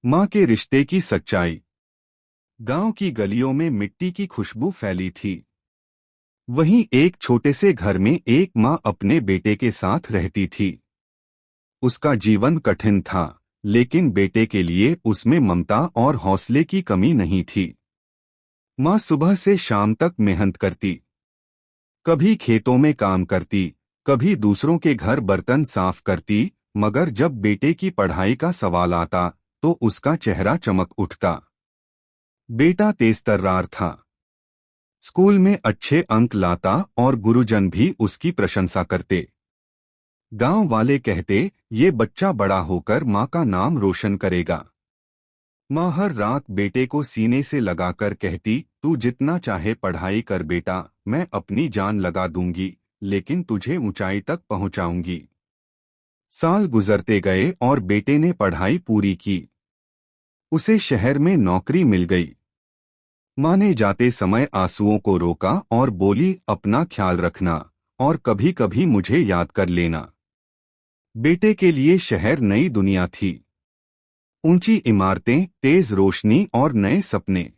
माँ के रिश्ते की सच्चाई। गांव की गलियों में मिट्टी की खुशबू फैली थी। वहीं एक छोटे से घर में एक माँ अपने बेटे के साथ रहती थी। उसका जीवन कठिन था, लेकिन बेटे के लिए उसमें ममता और हौसले की कमी नहीं थी। माँ सुबह से शाम तक मेहनत करती, कभी खेतों में काम करती, कभी दूसरों के घर बर्तन साफ करती, मगर जब बेटे की पढ़ाई का सवाल आता तो उसका चेहरा चमक उठता। बेटा तेज तर्रार था, स्कूल में अच्छे अंक लाता और गुरुजन भी उसकी प्रशंसा करते। गांव वाले कहते, ये बच्चा बड़ा होकर माँ का नाम रोशन करेगा। माँ हर रात बेटे को सीने से लगाकर कहती, तू जितना चाहे पढ़ाई कर बेटा, मैं अपनी जान लगा दूंगी, लेकिन तुझे ऊंचाई तक पहुंचाऊंगी। साल गुजरते गए और बेटे ने पढ़ाई पूरी की। उसे शहर में नौकरी मिल गई। माँ ने जाते समय आंसुओं को रोका और बोली, अपना ख्याल रखना और कभी कभी मुझे याद कर लेना। बेटे के लिए शहर नई दुनिया थी। ऊंची इमारतें, तेज रोशनी और नए सपने,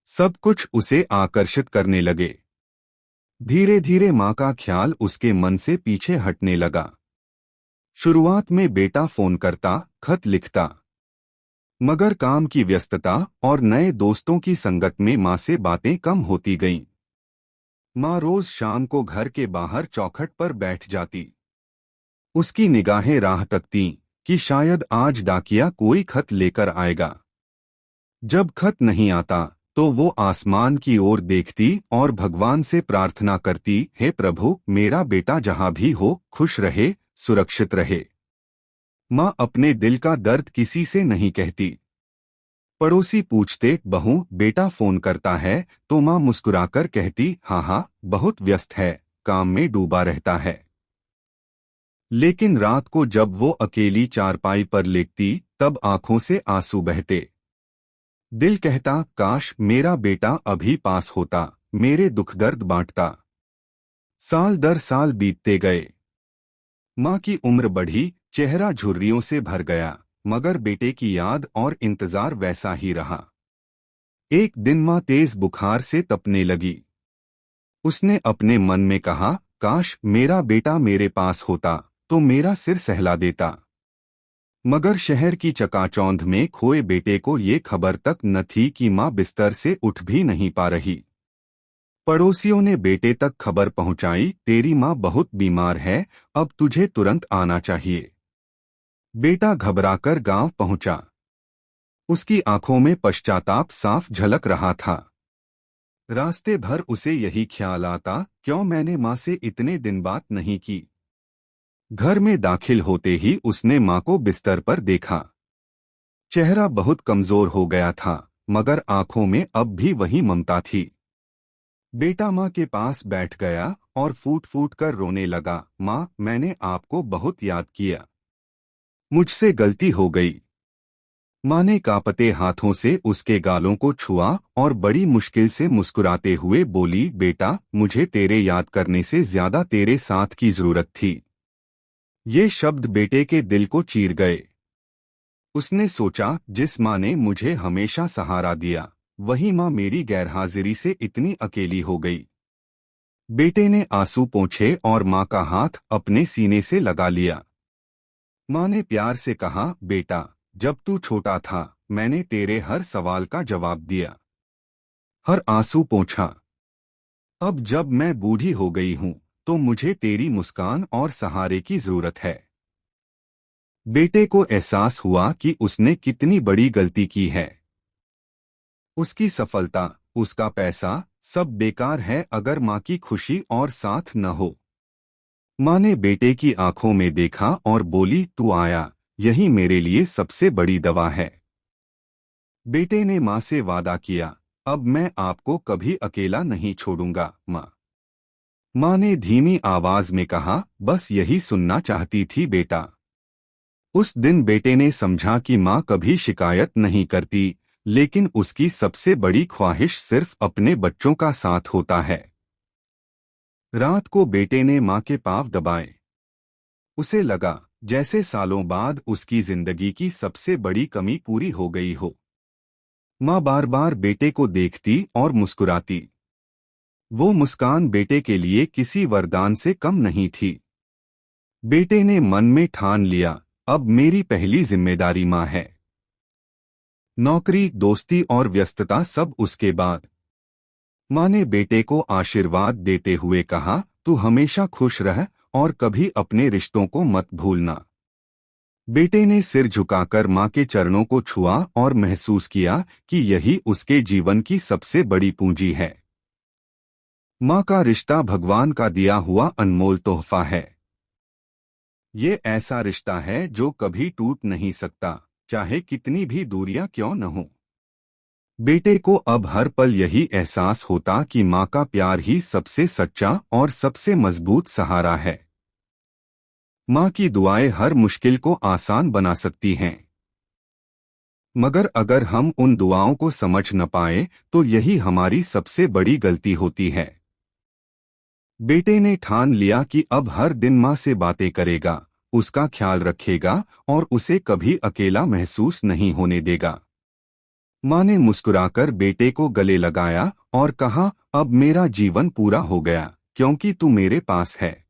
सब कुछ उसे आकर्षित करने लगे। धीरे धीरे माँ का ख्याल उसके मन से पीछे हटने लगा। शुरुआत में बेटा फोन करता, खत लिखता, मगर काम की व्यस्तता और नए दोस्तों की संगत में माँ से बातें कम होती गईं। माँ रोज शाम को घर के बाहर चौखट पर बैठ जाती। उसकी निगाहें राह तकतीं कि शायद आज डाकिया कोई खत लेकर आएगा। जब खत नहीं आता तो वो आसमान की ओर देखती और भगवान से प्रार्थना करती, हे प्रभु, मेरा बेटा जहां भी हो खुश रहे, सुरक्षित रहे। माँ अपने दिल का दर्द किसी से नहीं कहती। पड़ोसी पूछते, बहू बेटा फोन करता है? तो माँ मुस्कुराकर कहती, हाँ हाँ, बहुत व्यस्त है, काम में डूबा रहता है। लेकिन रात को जब वो अकेली चारपाई पर लेटती, तब आंखों से आंसू बहते। दिल कहता, काश मेरा बेटा अभी पास होता, मेरे दुख दर्द बांटता। साल दर साल बीतते गए। माँ की उम्र बढ़ी, चेहरा झुर्रियों से भर गया, मगर बेटे की याद और इंतजार वैसा ही रहा। एक दिन माँ तेज बुखार से तपने लगी। उसने अपने मन में कहा, काश मेरा बेटा मेरे पास होता तो मेरा सिर सहला देता। मगर शहर की चकाचौंध में खोए बेटे को ये खबर तक न थी कि माँ बिस्तर से उठ भी नहीं पा रही। पड़ोसियों ने बेटे तक खबर पहुंचाई, तेरी माँ बहुत बीमार है, अब तुझे तुरंत आना चाहिए। बेटा घबराकर गांव पहुंचा। उसकी आंखों में पश्चाताप साफ झलक रहा था। रास्ते भर उसे यही ख्याल आता, क्यों मैंने माँ से इतने दिन बात नहीं की। घर में दाखिल होते ही उसने माँ को बिस्तर पर देखा। चेहरा बहुत कमजोर हो गया था, मगर आंखों में अब भी वही ममता थी। बेटा माँ के पास बैठ गया और फूट फूट कर रोने लगा, माँ मैंने आपको बहुत याद किया, मुझसे गलती हो गई। माँ ने कांपते हाथों से उसके गालों को छुआ और बड़ी मुश्किल से मुस्कुराते हुए बोली, बेटा मुझे तेरे याद करने से ज्यादा तेरे साथ की जरूरत थी। ये शब्द बेटे के दिल को चीर गए। उसने सोचा, जिस माँ ने मुझे हमेशा सहारा दिया, वही माँ मेरी गैरहाजिरी से इतनी अकेली हो गई। बेटे ने आंसू पोंछे और माँ का हाथ अपने सीने से लगा लिया। माँ ने प्यार से कहा, बेटा जब तू छोटा था मैंने तेरे हर सवाल का जवाब दिया, हर आंसू पोंछा। अब जब मैं बूढ़ी हो गई हूँ तो मुझे तेरी मुस्कान और सहारे की जरूरत है। बेटे को एहसास हुआ कि उसने कितनी बड़ी गलती की है। उसकी सफलता, उसका पैसा, सब बेकार है अगर माँ की खुशी और साथ न हो। माँ ने बेटे की आंखों में देखा और बोली, तू आया, यही मेरे लिए सबसे बड़ी दवा है। बेटे ने माँ से वादा किया, अब मैं आपको कभी अकेला नहीं छोड़ूंगा माँ। माँ ने धीमी आवाज में कहा, बस यही सुनना चाहती थी बेटा। उस दिन बेटे ने समझा कि माँ कभी शिकायत नहीं करती, लेकिन उसकी सबसे बड़ी ख्वाहिश सिर्फ अपने बच्चों का साथ होता है। रात को बेटे ने माँ के पाँव दबाए। उसे लगा जैसे सालों बाद उसकी जिंदगी की सबसे बड़ी कमी पूरी हो गई हो। माँ बार बार बेटे को देखती और मुस्कुराती। वो मुस्कान बेटे के लिए किसी वरदान से कम नहीं थी। बेटे ने मन में ठान लिया, अब मेरी पहली जिम्मेदारी माँ है। नौकरी, दोस्ती और व्यस्तता सब उसके बाद। माँ ने बेटे को आशीर्वाद देते हुए कहा, तू हमेशा खुश रह और कभी अपने रिश्तों को मत भूलना। बेटे ने सिर झुकाकर माँ के चरणों को छुआ और महसूस किया कि यही उसके जीवन की सबसे बड़ी पूंजी है। माँ का रिश्ता भगवान का दिया हुआ अनमोल तोहफा है। ये ऐसा रिश्ता है जो कभी टूट नहीं सकता, चाहे कितनी भी दूरियां क्यों न हो। बेटे को अब हर पल यही एहसास होता कि माँ का प्यार ही सबसे सच्चा और सबसे मजबूत सहारा है। माँ की दुआएं हर मुश्किल को आसान बना सकती हैं, मगर अगर हम उन दुआओं को समझ न पाए तो यही हमारी सबसे बड़ी गलती होती है। बेटे ने ठान लिया कि अब हर दिन माँ से बातें करेगा, उसका ख्याल रखेगा और उसे कभी अकेला महसूस नहीं होने देगा। माँ ने मुस्कुराकर बेटे को गले लगाया और कहा, अब मेरा जीवन पूरा हो गया क्योंकि तू मेरे पास है।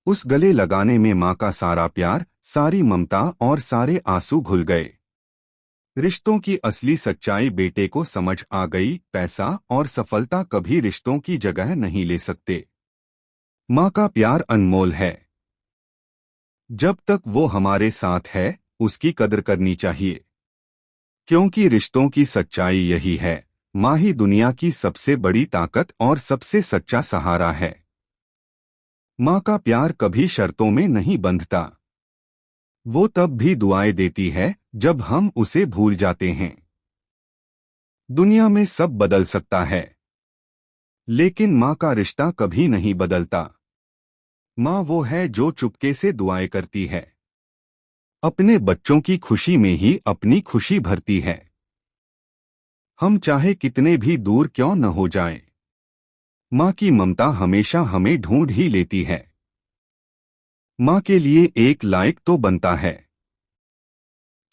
उस गले लगाने में माँ का सारा प्यार, सारी ममता और सारे आंसू घुल गए। रिश्तों की असली सच्चाई बेटे को समझ आ गई, पैसा और सफलता कभी रिश्तों की जगह नहीं ले सकते। माँ का प्यार अनमोल है। जब तक वो हमारे साथ है, उसकी कदर करनी चाहिए। क्योंकि रिश्तों की सच्चाई यही है, माँ ही दुनिया की सबसे बड़ी ताकत और सबसे सच्चा सहारा है। माँ का प्यार कभी शर्तों में नहीं बंधता। वो तब भी दुआएं देती है जब हम उसे भूल जाते हैं। दुनिया में सब बदल सकता है, लेकिन माँ का रिश्ता कभी नहीं बदलता। माँ वो है जो चुपके से दुआएं करती है, अपने बच्चों की खुशी में ही अपनी खुशी भरती है। हम चाहे कितने भी दूर क्यों न हो जाएं, माँ की ममता हमेशा हमें ढूंढ ही लेती है। माँ के लिए एक लाइक तो बनता है।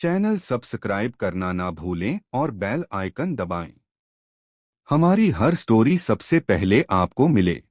चैनल सब्सक्राइब करना ना भूलें और बेल आइकन दबाएं। हमारी हर स्टोरी सबसे पहले आपको मिले।